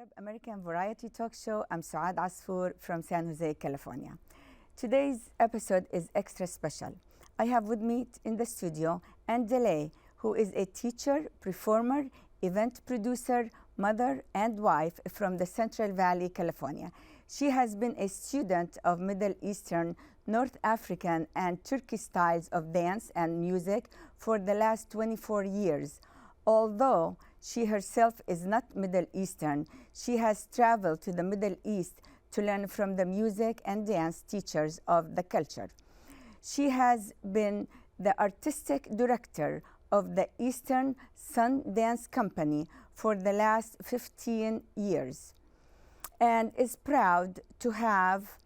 Arab-American variety talk show. I'm Suad Asfour from San Jose, California. Today's episode is extra special. I have with me in the studio Andalee, who is a teacher, performer, event producer, mother, and wife from the Central Valley, California. She has been a student of Middle Eastern, North African, and Turkish styles of dance and music for the last 24 years. Although she herself is not Middle Eastern, she has traveled to the Middle East to learn from the music and dance teachers of the culture. She has been the artistic director of the Eastern Sun Dance Company for the last 15 years and is proud to have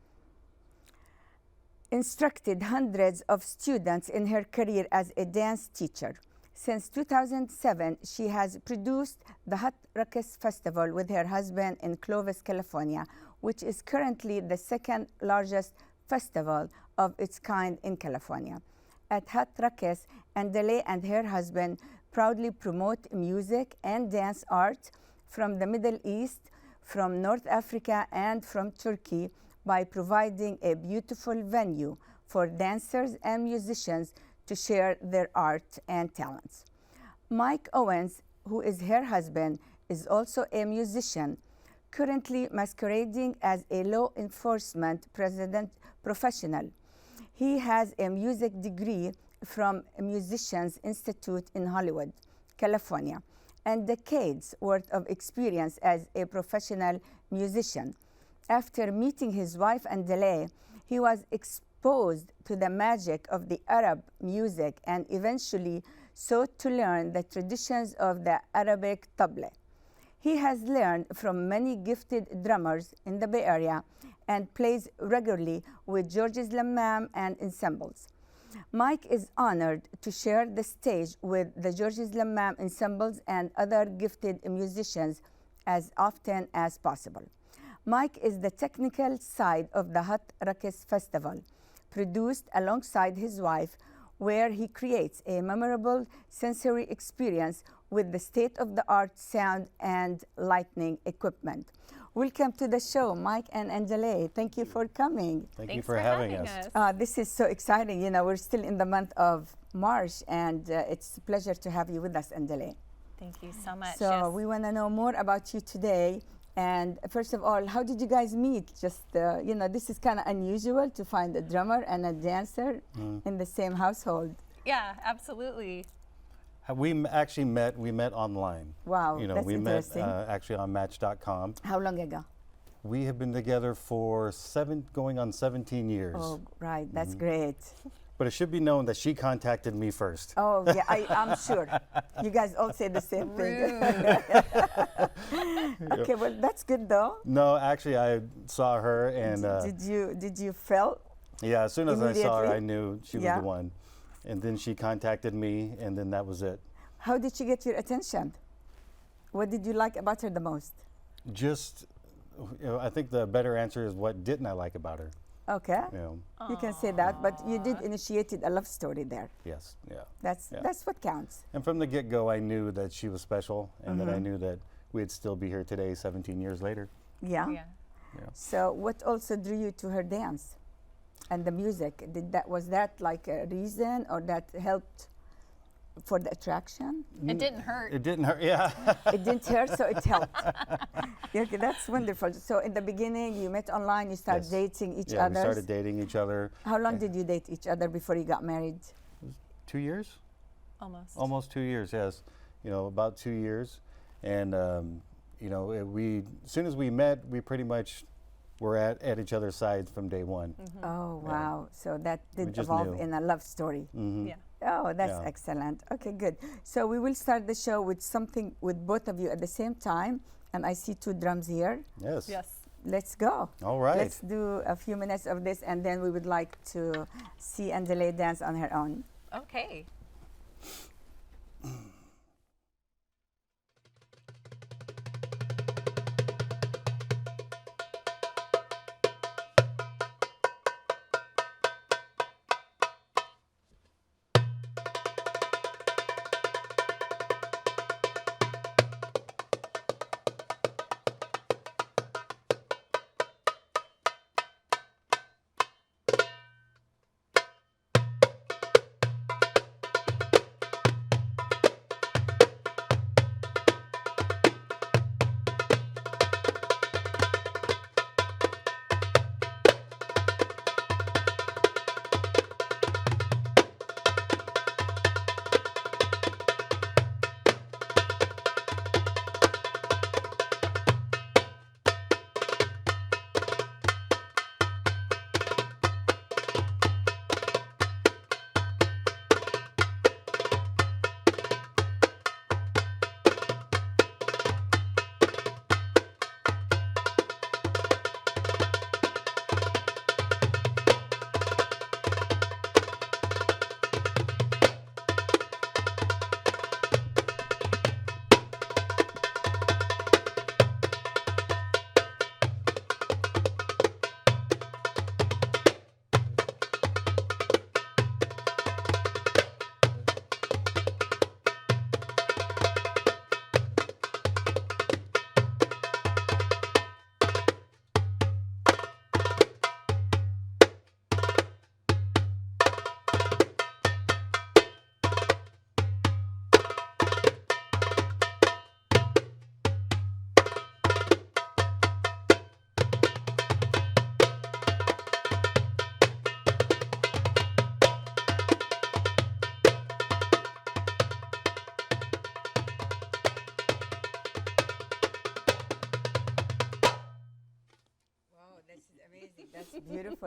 instructed hundreds of students in her career as a dance teacher. Since 2007, she has produced the Hot Ruckus Festival with her husband in Clovis, California, which is currently the second largest festival of its kind in California. At Hot Ruckus, Andalee and her husband proudly promote music and dance art from the Middle East, from North Africa, and from Turkey by providing a beautiful venue for dancers and musicians to share their art and talents. Mike Owens, who is her husband, is also a musician, currently masquerading as a law enforcement professional. He has a music degree from Musicians Institute in Hollywood, California, and decades worth of experience as a professional musician. After meeting his wife Andalee, he was exposed to the magic of the Arab music and eventually sought to learn the traditions of the Arabic tabla. He has learned from many gifted drummers in the Bay Area and plays regularly with Georges Lammam and ensembles. Mike is honored to share the stage with the Georges Lammam ensembles and other gifted musicians as often as possible. Mike is the technical side of the Hot Ruckus Festival, produced alongside his wife, where he creates a memorable sensory experience with the state-of-the-art sound and lighting equipment. Welcome to the show, Mike and Andalee. Thank you for coming. Thank you for having us. This is so exciting. You know, we're still in the month of March, and it's a pleasure to have you with us, Andalee. Thank you so much. So we want to know more about you today. And first of all, how did you guys meet? Just, you know, this is kind of unusual to find a drummer and a dancer in the same household. Yeah, absolutely. We actually met online. Wow, you know, that's we interesting. met actually on Match.com. How long ago? We have been together for going on 17 years. Oh, right, that's great. But it should be known that she contacted me first. Oh, yeah, I'm sure. You guys all say the same thing. Okay, well, that's good though. No, actually, I saw her and... Did you feel? Yeah, as soon as I saw her, I knew she was Yeah. the one. And then she contacted me, and then that was it. How did she get your attention? What did you like about her the most? Just, you know, I think the better answer is what didn't I like about her? Okay, You know, you can say that, but you did initiate a love story there. yes, yeah. That's what counts. And from the get-go, I knew that she was special, and that I knew that we'd still be here today, 17 years later. Yeah. Yeah. So what also drew you to her dance and the music? Was that like a reason, or that helped for the attraction? It didn't hurt. It didn't hurt, yeah. It didn't hurt, so it helped. Yeah, okay, that's wonderful. So in the beginning, you met online, you started Yes. dating each Yeah, other. we started dating each other. How long did you date each other before you got married? 2 years? Almost. Almost 2 years, yes. You know, about 2 years. And, you know, as soon as we met, we pretty much were at each other's sides from day one. Oh, wow. So that did just evolve knew. in a love story. Yeah. Oh, that's Yeah. excellent. Okay, good. So we will start the show with something with both of you at the same time. And I see 2 drums here. Yes. Yes. Let's go. All right. Let's do a few minutes of this, and then we would like to see Andalee dance on her own. Okay.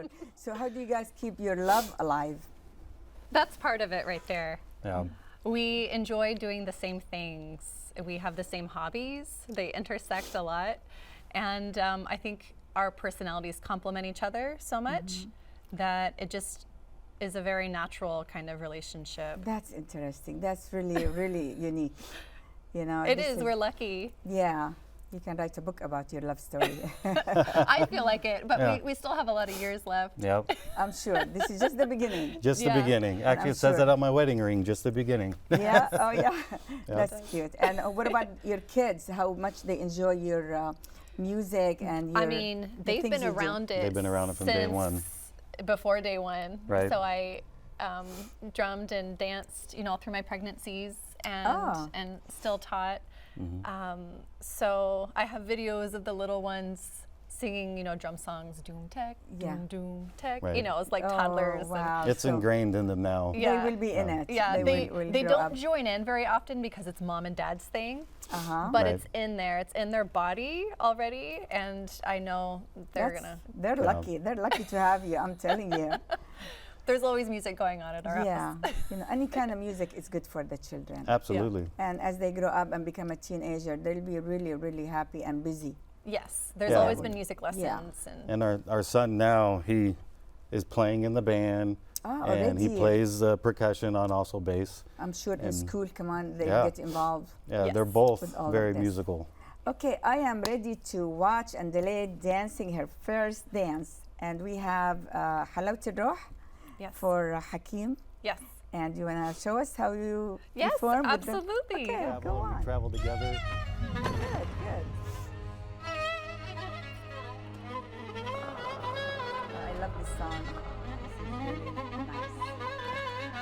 Wonderful. So how do you guys keep your love alive? That's part of it right there. Yeah. We enjoy doing the same things. We have the same hobbies. They intersect a lot. And I think our personalities complement each other so much that it just is a very natural kind of relationship. That's interesting. That's really, really unique. You know, It this is. We're lucky. Yeah. You can write a book about your love story. I feel like it, but Yeah. we still have a lot of years left. Yep. I'm sure this is just the beginning. Just Yeah. the beginning. Actually, it says sure. that on my wedding ring. Just the beginning. Yeah. Oh, yeah. That's cute. And what about your kids? How much they enjoy your music and your I mean, the they've things been you do? around it. They've been around it from day one. since Before day one. Right. So I drummed and danced, all through my pregnancies and still taught. So I have videos of the little ones singing, drum songs, doom tech, Yeah. doom doom tech. Right. It's like toddlers. Oh, wow. It's So ingrained in them now. Yeah. They will be in it. Yeah, they will they grow don't up. join in very often because it's mom and dad's thing, Uh-huh. but Right. it's in there. It's in their body already, and I know They're lucky. They're lucky to have you. I'm telling you. there's always music going on at our house. Yeah. Any kind of music is good for the children. Absolutely. And as they grow up and become a teenager, they'll be really, really happy and busy. Yes, there's Yeah. always been music lessons, And our son now, he is playing in the band. Oh, and he already. plays percussion on also bass. I'm sure in And- school, come on, they Yeah. get involved. Yeah, Yes. they're both With all of very this. musical. Okay, I am ready to watch Andalee dancing her first dance. And we have Halawat al-Ruh yes, for Hakim. yes, And you want to show us how you yes, perform with them? absolutely. Okay. Yeah, go well, on. we travel together. Good, good. I love this song. This is really nice.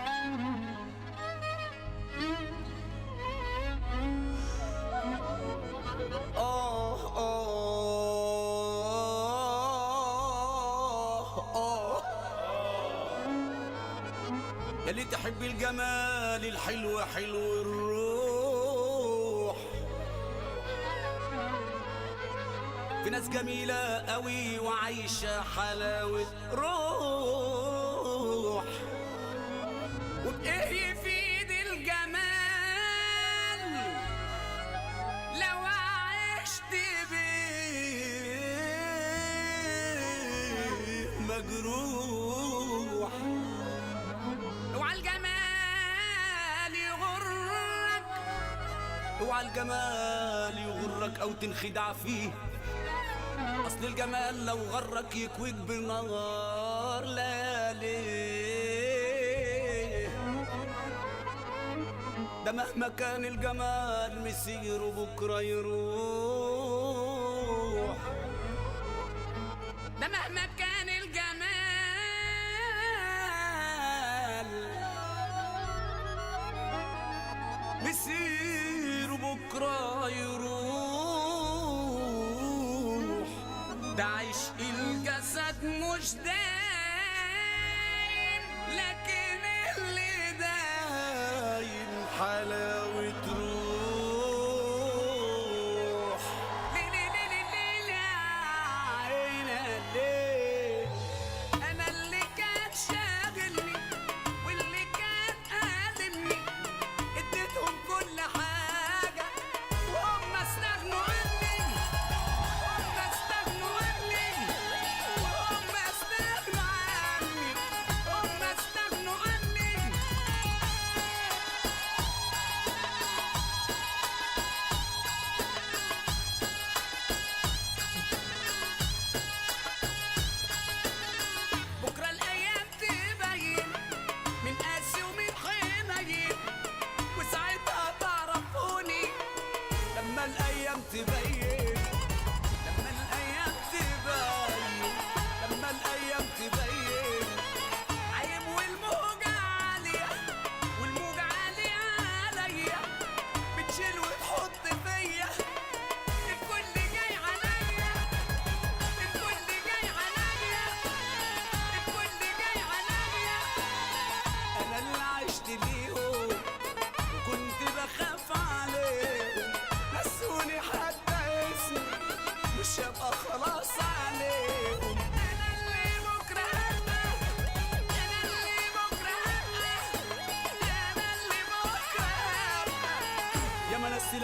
يلي تحب الجمال الحلو حلو الروح. في ناس جميلة قوي وعايشة حلاوة روح. وبإيه يفيد الجمال لو عشت بيه مجروح. اوعى الجمال يغرك، اوعى الجمال يغرك او تنخدع فيه. اصل الجمال لو غرك يكويك بالنهار لا ليه. ده مهما كان الجمال مسيره بكره يروح. ده مهما كان الجمال مسيره بكره يروح. ده عشق الجسد مش دايم، لكن اللي دايم حلاوة روح. ليه ليه ليه ليه ليه يا عينا ليه؟ أنا اللي كان شاغلني واللي كان قادمني اديتهم كل حاجة وهم استغنوا عني. هم استغنوا عني وهم استغنوا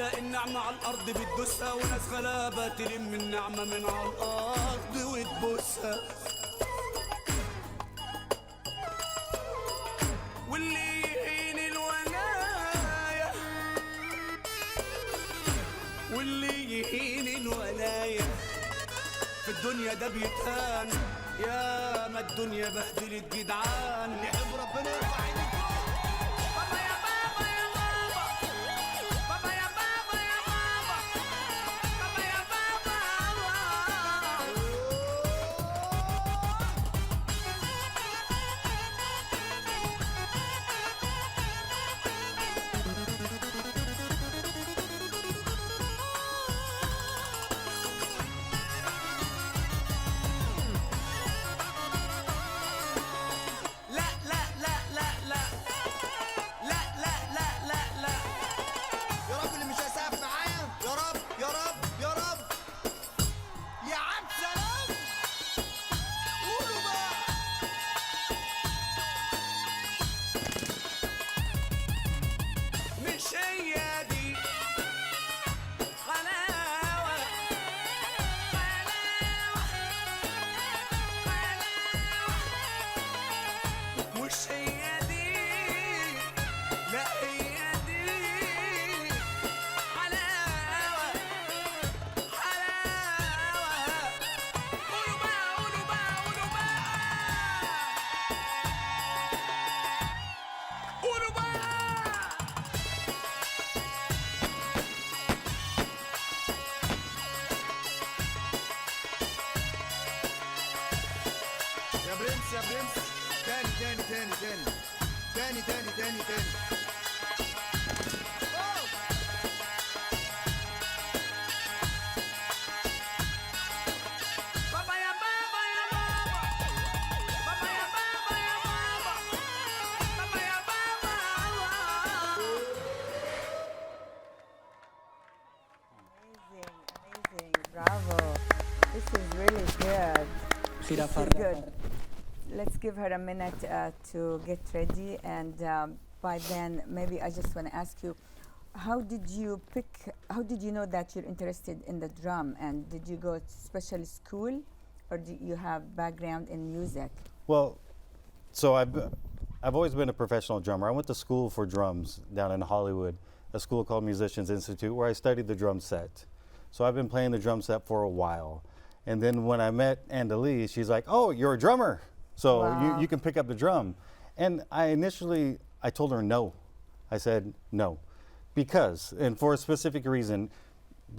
تلاقي النعمة على الأرض بتدوسها، وناس غلابة تلم النعمة من على الأرض وتبوسها. واللي يهين الولاية، واللي يهين الولاية في الدنيا ده بيتهان. يا ما الدنيا بهدلت جدعان. نحب ربنا يرفع ايدك بابا يا بابا يا بابا، بابا يا بابا يا بابا، بابا يا بابا. لا لا لا لا لا لا لا لا لا لا. يا رب اللي مش هيسقف معايا، يا رب يا رب يا رب. يا عم سلام، قولوا بقى. مش هي دي حلاوة، حلاوة، حلاوة. مش هي دي، لا هي دي حلاوة، حلاوة. قولوا بقى قولوا بقى قولوا بقى قولوا بقى. يا برنس يا برنس، تاني تاني تاني تاني تاني تاني تاني تاني. أوه. بابا يا بابا يا بابا، بابا يا بابا يا بابا، بابا يا بابا. Amazing, amazing, bravo. This is really good. This is good. Let's give her a minute to get ready, and by then, maybe I just want to ask you, how did you know that you're interested in the drum, and did you go to special school, or do you have background in music? Well, so I've always been a professional drummer. I went to school for drums down in Hollywood, a school called Musicians Institute, where I studied the drum set. So I've been playing the drum set for a while. And then when I met Andalee, she's like, "Oh, you're a drummer, so Wow. you can pick up the drum." And I told her no. I said no, and for a specific reason,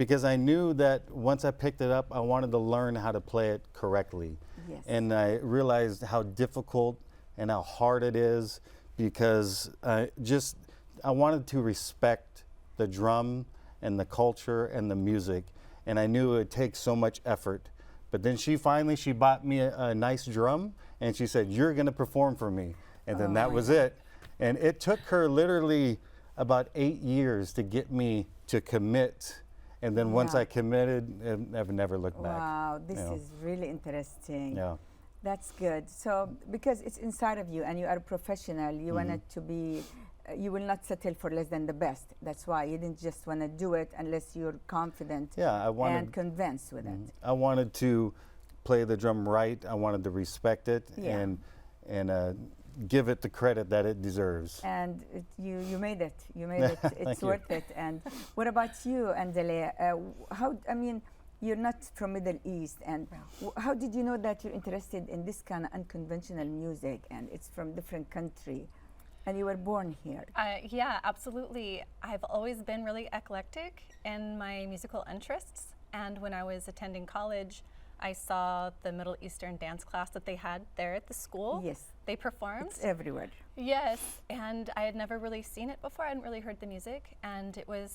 because I knew that once I picked it up, I wanted to learn how to play it correctly. Yes. And I realized how difficult and how hard it is, because I wanted to respect the drum and the culture and the music, and I knew it would take so much effort. But then she bought me a nice drum, and she said, "You're going to perform for me." And then that was it. And it took her literally about 8 years to get me to commit. And then once Yeah. I committed, I've never looked back. Wow, this you know. is really interesting. Yeah. That's good. So, because it's inside of you and you are a professional, you want it to be, you will not settle for less than the best. That's why you didn't just want to do it unless you're confident Yeah, I wanted and convinced with it. I wanted to play the drum right. I wanted to respect it Yeah. and give it the credit that it deserves. And you made it. You made it. It's Thank you. worth it. And what about you, Andalee? You're not from Middle East, and how did you know that you're interested in this kind of unconventional music, and it's from different country, and you were born here? Yeah, absolutely. I've always been really eclectic in my musical interests, and when I was attending college, I saw the Middle Eastern dance class that they had there at the school. Yes. They performed. It's everywhere. Yes, and I had never really seen it before. I hadn't really heard the music, and it was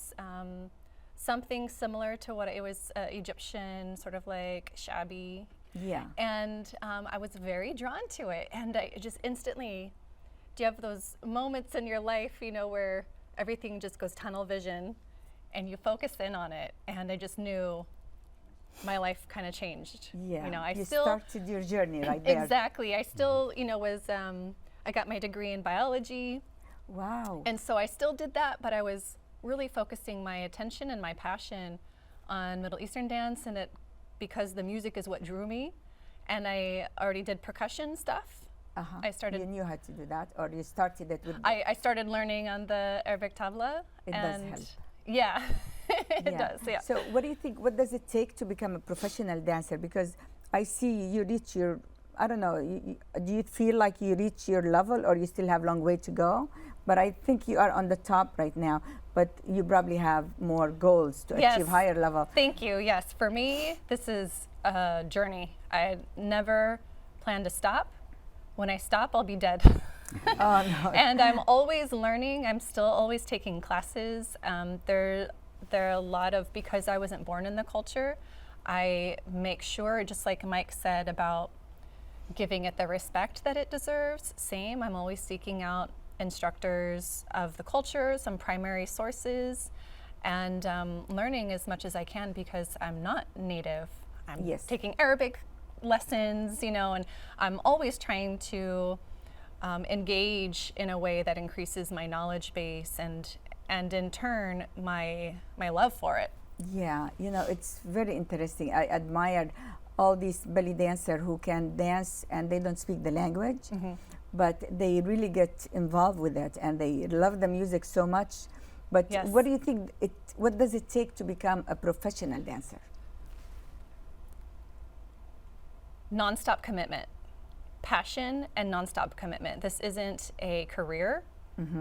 something similar to what it was Egyptian, sort of like shabby. Yeah. And I was very drawn to it, and I just instantly, do you have those moments in your life, you know, where everything just goes tunnel vision, and you focus in on it, and I just knew my life kind of changed. Yeah. You know, you started your journey right there. Exactly. I still, you know, I got my degree in biology. Wow. And so I still did that, but I was really focusing my attention and my passion on Middle Eastern dance, and because the music is what drew me, and I already did percussion stuff. I started. You knew how to do that, or you started it with? I started learning on the Arabic tabla. It does help. Yeah, it does. Yeah. So what do you think? What does it take to become a professional dancer? Because I see you reach your, I don't know, do you feel like you reach your level, or you still have a long way to go? But I think you are on the top right now, but you probably have more goals to achieve higher level. Thank you. Yes, for me, this is a journey. I never plan to stop. When I stop, I'll be dead. Oh, no. And I'm always learning. I'm still always taking classes. There are a lot of, because I wasn't born in the culture, I make sure, just like Mike said about giving it the respect that it deserves, same. I'm always seeking out instructors of the culture, some primary sources, and learning as much as I can because I'm not native. I'm taking Arabic lessons, you know, and I'm always trying to engage in a way that increases my knowledge base and in turn my love for it. Yeah, you know, it's very interesting. I admired all these belly dancers who can dance and they don't speak the language, but they really get involved with it and they love the music so much. But what do you think, what does it take to become a professional dancer? Nonstop commitment, passion and nonstop commitment. This isn't a career,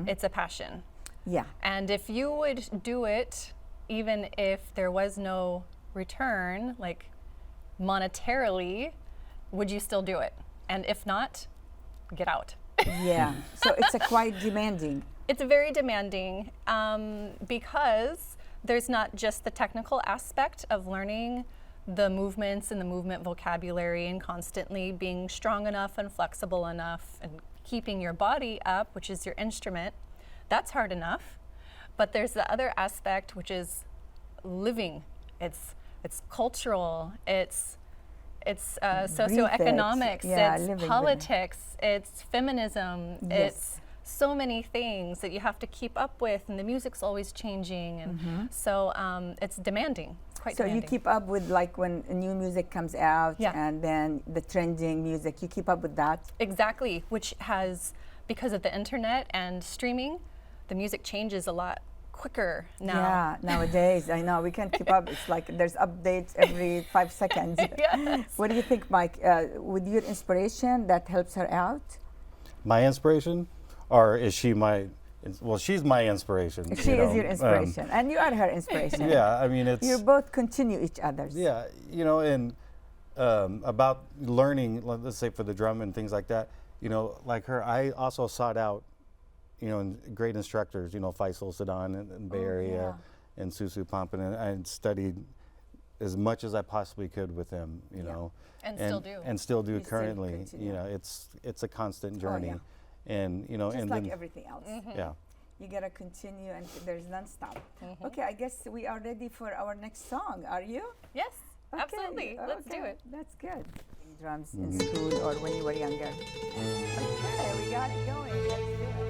it's a passion. Yeah. And if you would do it, even if there was no return, like monetarily, would you still do it? And if not, get out. Yeah, so it's a quite demanding. It's very demanding because there's not just the technical aspect of learning the movements and the movement vocabulary and constantly being strong enough and flexible enough and keeping your body up, which is your instrument. That's hard enough. But there's the other aspect, which is living. It's cultural, it's socioeconomics, it's politics, it's feminism, it's so many things that you have to keep up with, and the music's always changing, and so it's demanding. Quite so demanding. You keep up with, like, when new music comes out and then the trending music, you keep up with that? Exactly, which has, because of the internet and streaming, the music changes a lot quicker now. Yeah, nowadays, I know, we can't keep up. It's like there's updates every 5 seconds. Yes. What do you think, Mike? With your inspiration, that helps her out? My inspiration? Or is she my, well, she's my inspiration. She is your inspiration, and you are her inspiration. Yeah, I mean, it's... You both continue each other's. Yeah, you know, and about learning, let's say for the drum and things like that, you know, like her, I also sought out, you know, great instructors, you know, Faisal Sadan in Bay Area and Susu Pompan, and I studied as much as I possibly could with him, you know. And still do. And still do You still currently. continue. You know, it's a constant journey. And, you know, Just and like then, everything else. yeah. You gotta continue, and there's non-stop. Okay, I guess we are ready for our next song. Are you? Yes, Okay, absolutely. Let's do it. That's good. Drums in school or when you were younger. Okay, we got it going. Let's do it.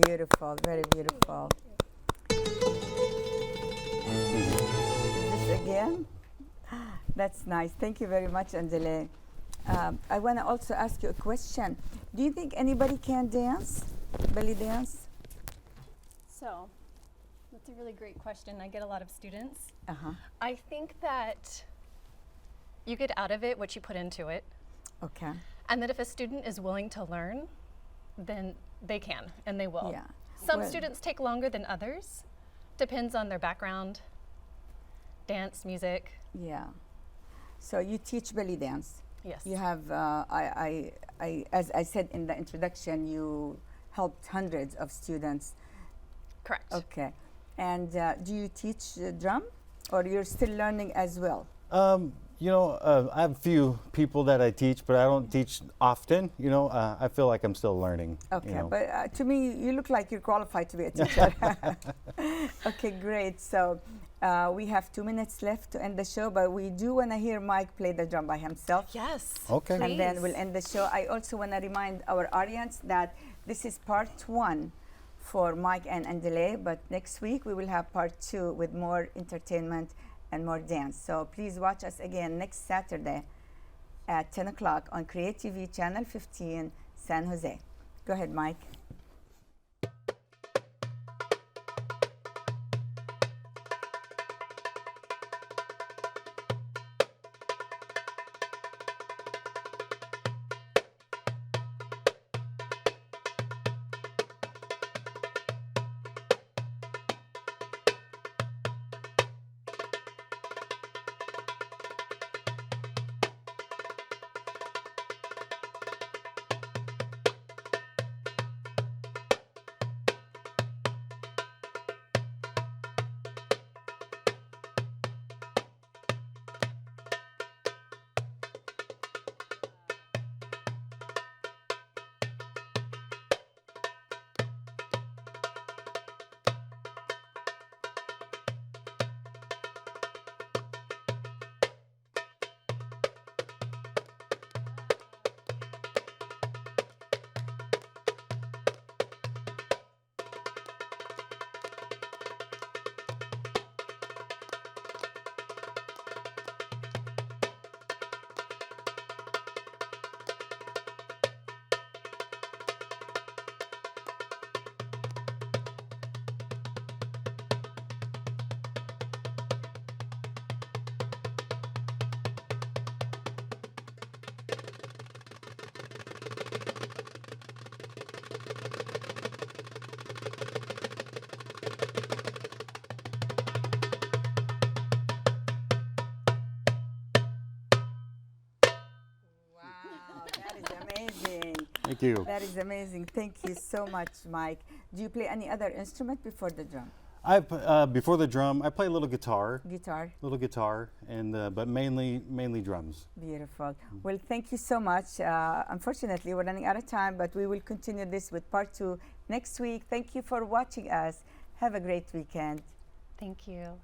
beautiful, very beautiful. This again? That's nice. Thank you very much, Andalee. I want to also ask you a question. Do you think anybody can dance, belly dance? So, that's a really great question. I get a lot of students. Uh-huh. I think that you get out of it what you put into it, Okay. and that if a student is willing to learn, then they can and they will. Yeah. Some Well- students take longer than others, depends on their background, dance, music. Yeah. So you teach belly dance. Yes. You have, as I said in the introduction, you helped hundreds of students. Correct. Okay. And do you teach drum, or you're still learning as well? I have a few people that I teach, but I don't teach often. I feel like I'm still learning. Okay, but to me, you look like you're qualified to be a teacher. Okay, great. So we have 2 minutes left to end the show, but we do want to hear Mike play the drum by himself. Yes. Okay. And then we'll Please. end the show. I also want to remind our audience that this is part 1 for Mike and Andalee, but next week we will have part 2 with more entertainment and more dance. So please watch us again next Saturday at 10 o'clock on Create TV Channel 15, San Jose. Go ahead, Mike. Amazing. Thank you. That is amazing. Thank you so much, Mike. Do you play any other instrument before the drum? Before the drum, I play a little guitar, Guitar? and but mainly drums. Beautiful. Well, thank you so much. Unfortunately, we're running out of time, but we will continue this with part 2 next week. Thank you for watching us. Have a great weekend. Thank you.